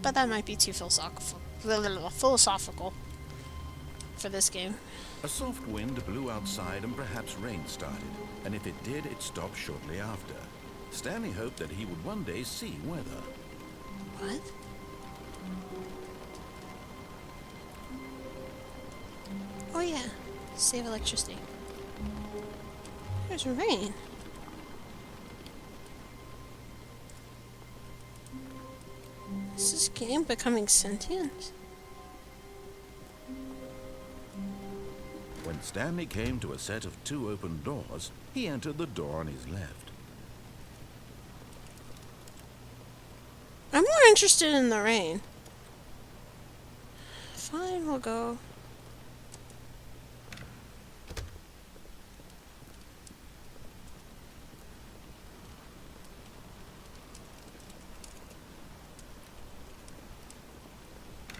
but that might be too philosophical for this game. A soft wind blew outside and perhaps rain started, and if it did, it stopped shortly after. Stanley hoped that he would one day see weather. What? Oh yeah, save electricity. There's rain. Is this game becoming sentient? When Stanley came to a set of 2 open doors, he entered the door on his left. I'm more interested in the rain. Fine, we'll go.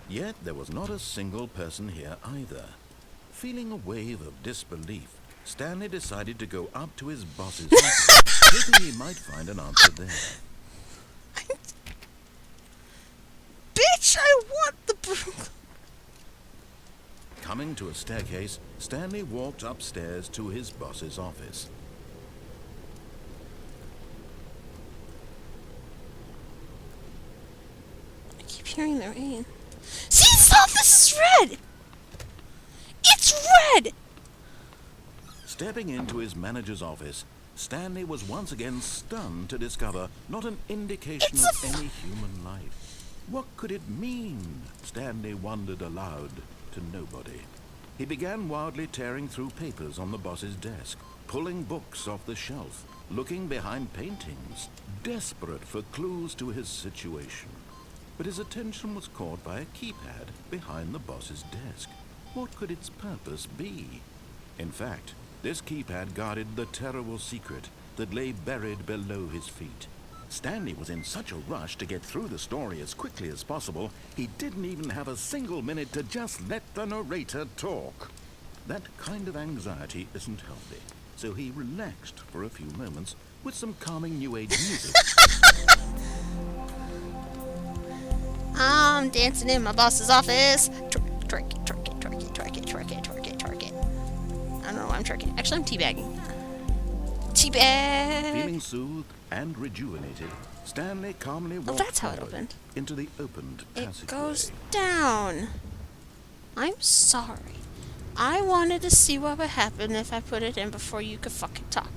Yet there was not a single person here either. Feeling a wave of disbelief, Stanley decided to go up to his boss's office, hoping he might find an answer there. Bitch, I want the broom. Coming to a staircase, Stanley walked upstairs to his boss's office. I keep hearing the rain. See, this office is red! It's red! Stepping into his manager's office, Stanley was once again stunned to discover not an indication of any human life. What could it mean? Stanley wondered aloud to nobody. He began wildly tearing through papers on the boss's desk, pulling books off the shelf, looking behind paintings, desperate for clues to his situation. But his attention was caught by a keypad behind the boss's desk. What could its purpose be? In fact, this keypad guarded the terrible secret that lay buried below his feet. Stanley was in such a rush to get through the story as quickly as possible, he didn't even have a single minute to just let the narrator talk. That kind of anxiety isn't healthy, so he relaxed for a few moments with some calming New Age music. I'm dancing in my boss's office. Twerk it, twerk it, twerk it, twerk it, twerk it, twerk it, twerk it. I don't know why I'm twerking. Actually, I'm teabagging. Teabag! Feeling soothed and rejuvenated, Stanley calmly walked that's how it opened. into the opened passageway. It goes down. I'm sorry. I wanted to see what would happen if I put it in before you could fucking talk.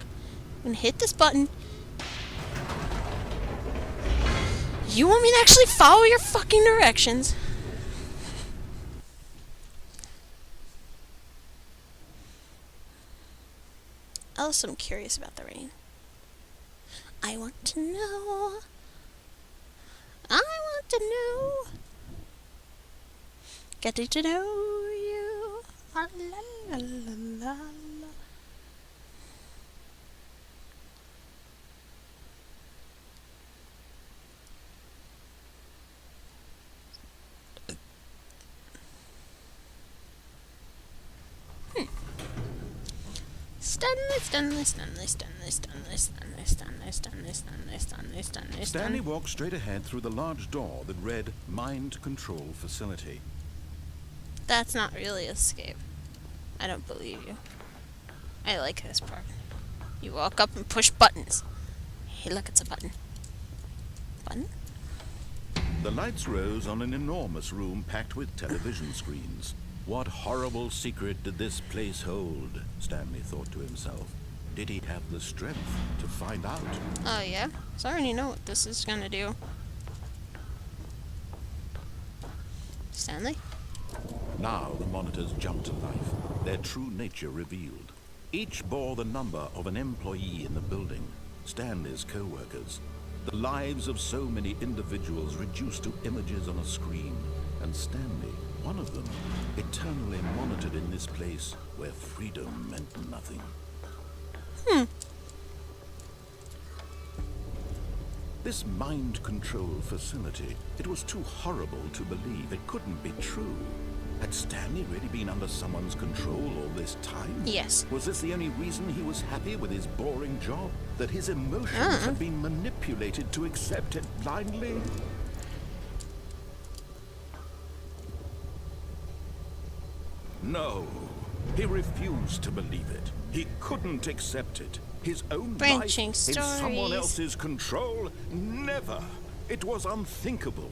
I'm gonna hit this button. You want me to actually follow your fucking directions? Also, I'm curious about the rain. I want to know. I want to know. Getting to know you. La la la la la. Stanley walked straight ahead through the large door that read Mind Control Facility. That's not really escape. I don't believe you. I like this part. You walk up and push buttons. Hey, look, it's a button. Button? The lights rose on an enormous room packed with television screens. What horrible secret did this place hold? Stanley thought to himself. Did he have the strength to find out? Oh, yeah? So I already know what this is gonna do. Stanley? Now the monitors jumped to life, their true nature revealed. Each bore the number of an employee in the building, Stanley's co-workers. The lives of so many individuals reduced to images on a screen, and Stanley, one of them, eternally monitored in this place where freedom meant nothing. This mind control facility, it was too horrible to believe. It couldn't be true. Had Stanley really been under someone's control all this time? Yes. Was this the only reason he was happy with his boring job? That his emotions had been manipulated to accept it blindly? No. He refused to believe it. He couldn't accept it. His own Branching life in someone stories. else's control? Never. It was unthinkable.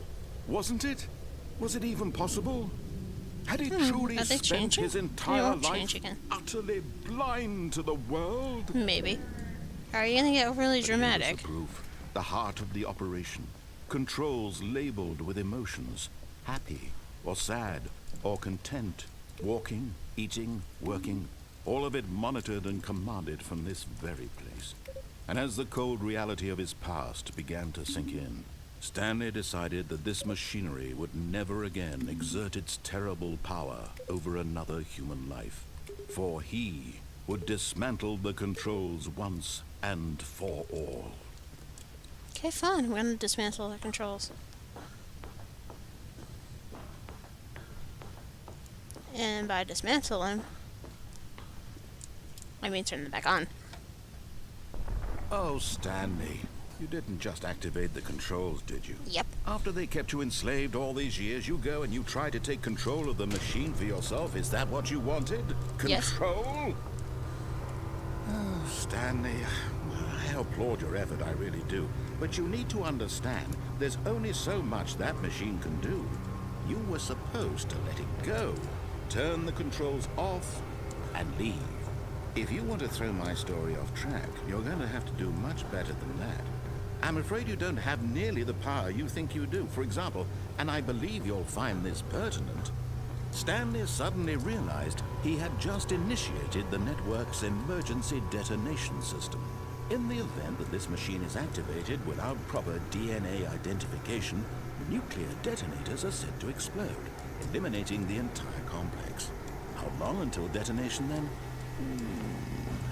Wasn't it? Was it even possible? Had he truly Are they spent changing? his They entire won't life change again. utterly blind to the world? Maybe. Are you gonna get overly But here was dramatic? the proof. The heart of the operation. Controls labeled with emotions. Happy, or sad, or content. Walking, eating, working. All of it monitored and commanded from this very place. And as the cold reality of his past began to sink in, Stanley decided that this machinery would never again exert its terrible power over another human life. For he would dismantle the controls once and for all. Okay, fine. We're gonna dismantle the controls. And by dismantle them, I mean turn them back on. Oh, Stanley, you didn't just activate the controls, did you? Yep. After they kept you enslaved all these years, you go and you try to take control of the machine for yourself. Is that what you wanted? Yes. Control? Oh, Stanley, I applaud your effort, I really do. But you need to understand, there's only so much that machine can do. You were supposed to let it go, turn the controls off, and leave. If you want to throw my story off track, you're going to have to do much better than that. I'm afraid you don't have nearly the power you think you do. For example, and I believe you'll find this pertinent, Stanley suddenly realized he had just initiated the network's emergency detonation system. In the event that this machine is activated without proper DNA identification, nuclear detonators are said to explode, eliminating the entire complex. How long until detonation then?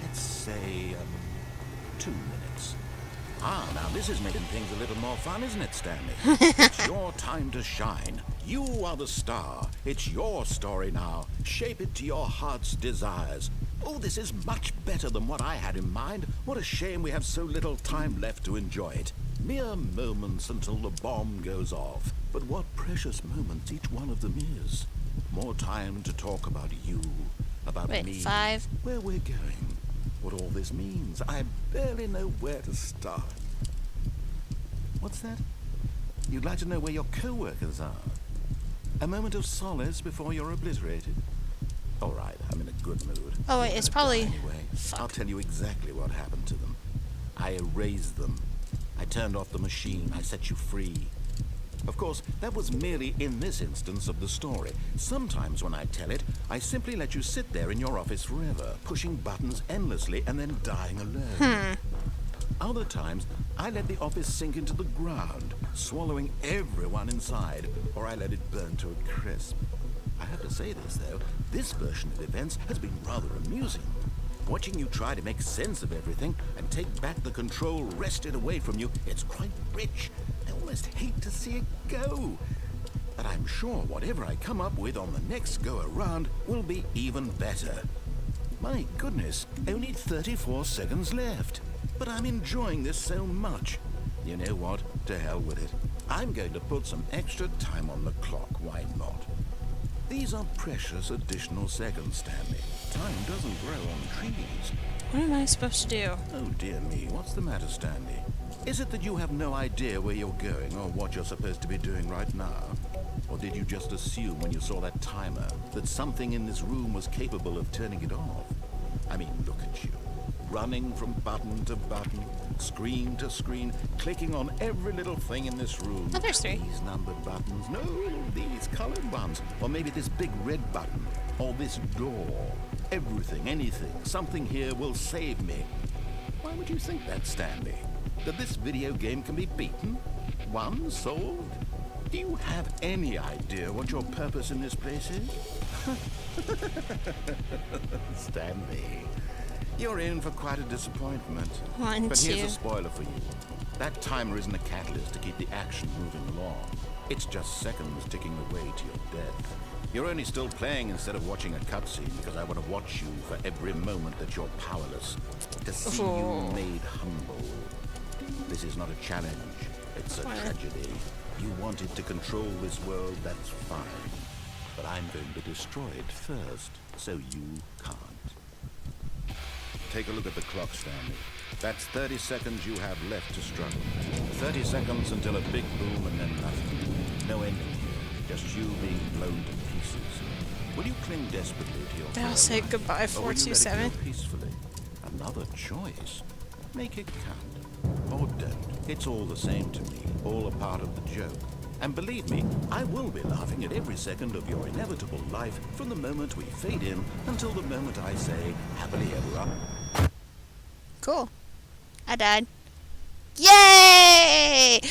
Let's say 2 minutes. Ah, now this is making things a little more fun, isn't it, Stanley? It's your time to shine. You are the star. It's your story now. Shape it to your heart's desires. Oh, this is much better than what I had in mind. What a shame we have so little time left to enjoy it. Mere moments until the bomb goes off. But what precious moments each one of them is. More time to talk about you, about Wait, me, 5. where we're going, what all this means. I barely know where to start. What's that? You'd like to know where your co-workers are? A moment of solace before you're obliterated? All right, I'm in a good mood. Oh, wait, You're it's gonna probably- die anyway. Fuck. I'll tell you exactly what happened to them. I erased them. I turned off the machine. I set you free. Of course, that was merely in this instance of the story. Sometimes when I tell it, I simply let you sit there in your office forever, pushing buttons endlessly and then dying alone. Other times, I let the office sink into the ground, swallowing everyone inside, or I let it burn to a crisp. I have to say this, though, this version of events has been rather amusing. Watching you try to make sense of everything and take back the control wrested away from you, it's quite rich. I almost hate to see it go. But I'm sure whatever I come up with on the next go-around will be even better. My goodness, only 34 seconds left. But I'm enjoying this so much. You know what? To hell with it. I'm going to put some extra time on the clock, why not? These are precious additional seconds, Stanley. Time doesn't grow on trees. What am I supposed to do? Oh dear me, what's the matter, Stanley? Is it that you have no idea where you're going or what you're supposed to be doing right now? Or did you just assume when you saw that timer that something in this room was capable of turning it off? I mean, look at you. Running from button to button, screen to screen, clicking on every little thing in this room. Oh, there's 3. These numbered buttons, no, these colored ones. Or maybe this big red button, or this door. Everything, anything, something here will save me. Why would you think that, Stanley? That this video game can be beaten? Won? Solved? Do you have any idea what your purpose in this place is? Stanley, you're in for quite a disappointment. 1, But 2. here's a spoiler for you. That timer isn't a catalyst to keep the action moving along. It's just seconds ticking away to your death. You're only still playing instead of watching a cutscene because I want to watch you for every moment that you're powerless. To see you made humble. This is not a challenge. It's a tragedy. You wanted to control this world, that's fine. but I'm going to destroy it first, so you can't. Take a look at the clock, Stanley. That's 30 seconds you have left to struggle. 30 seconds until a big boom and then nothing. No ending here, just you being blown to pieces. Will you cling desperately to your I'll fair say life, goodbye, or will you let it 427. go peacefully? Another choice. Make it count. Or don't. It's all the same to me. All a part of the joke. And believe me, I will be laughing at every second of your inevitable life from the moment we fade in until the moment I say, happily ever after. Cool. I died. Yay!